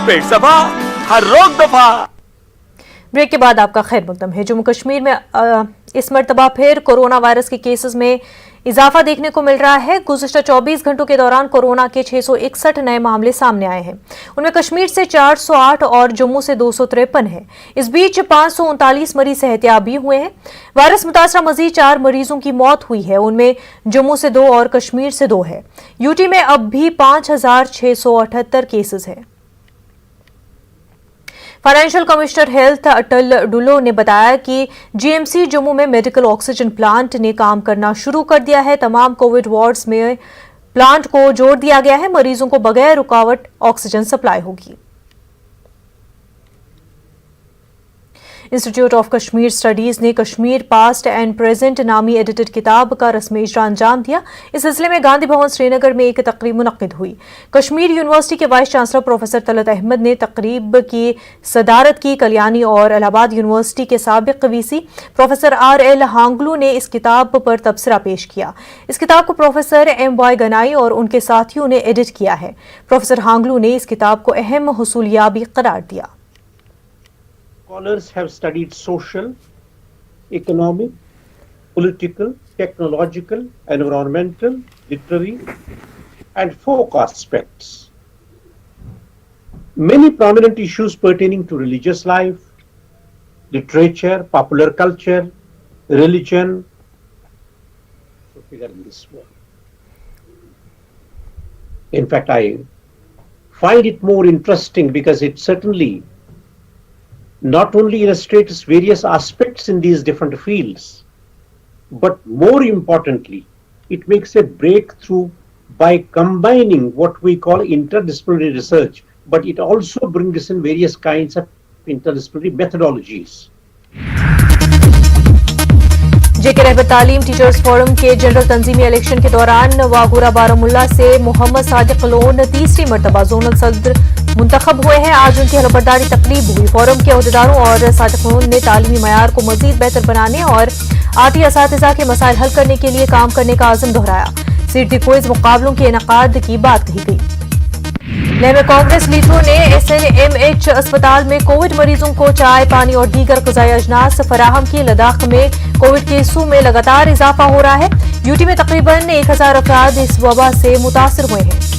पेट सफा, हर रोग दफा। ब्रेक के बाद आपका खैर मकदम है। जम्मू कश्मीर में इस मरतबा फिर कोरोना वायरस के केसेस में इजाफा देखने को मिल रहा है। गुज़िश्ता 24 घंटों के दौरान कोरोना के 661 नए मामले सामने आए हैं। उनमें कश्मीर से 408 और जम्मू से 253 है। इस बीच 539 मरीज सेहतियाबी हुए हैं। वायरस मुतासरा मजीद 4 मरीजों की मौत हुई है। उनमें जम्मू से 2 और कश्मीर से 2 है। यूटी में अब भी 5678 केसेस हैं। फाइनेंशियल कमिश्नर हेल्थ अटल डुल्लो ने बताया कि जीएमसी जम्मू में मेडिकल ऑक्सीजन प्लांट ने काम करना शुरू कर दिया है। तमाम कोविड वार्ड्स में प्लांट को जोड़ दिया गया है। मरीजों को बगैर रुकावट ऑक्सीजन सप्लाई होगी। इंस्टीट्यूट ऑफ कश्मीर स्टडीज ने कश्मीर पास्ट एंड प्रेजेंट नामी एडिटेड किताब का रस्मी इजरा अंजाम दिया। इस सिलसिले में गांधी भवन श्रीनगर में एक तकरीब मुनक्किद हुई। कश्मीर यूनिवर्सिटी के vice chancellor professor Talat Ahmad ने तकरीब की सदारत की। कल्याणी और इलाहाबाद यूनिवर्सिटी के साबिक वीसी प्रोफेसर RL हांगलू ने इस किताब पर तबसरा पेश किया। इस किताब को प्रोफेसर MY गनाई और उनके साथियों ने एडिट किया है। प्रोफेसर हांगलू ने इस किताब को अहम हुसूलियाबी करार दिया। Scholars have studied social, economic, political, technological, environmental, literary, and folk aspects. Many prominent issues pertaining to religious life, literature, popular culture, religion, figure in this world. In fact, I find it more interesting because it certainly not only illustrates various aspects in these different fields, but more importantly, it makes a breakthrough by combining what we call interdisciplinary research, but it also brings in various kinds of interdisciplinary methodologies. जेके रहबर तालीम teachers forum के general तंजीमी election के दौरान वागुरा बारामुल्ला से Mohammad Sadiq loan तीसरी मरतबा zonal सदर मुंतखब हुए हैं। आज उनकी हलफबरदारी तकरीब हुई। फोरम के अहदेदारों और सादिक लोन ने तालीमी मयार को मजीद बेहतर बनाने और आती असातिज़ा के मसाइल हल करने के लिए काम करने का आज़म दोहराया। सीटी क्विज मुकाबलों के इनेकाद की बात कही गई। में कांग्रेस लीडरों ने SNMH अस्पताल में कोविड मरीजों को चाय, पानी और दीगर ग़िज़ाई अजनास फराहम की। लद्दाख में कोविड केसों में लगातार इजाफा हो रहा है। यूटी में तकरीबन 1000 अफराद इस वबा से मुतासर हुए हैं।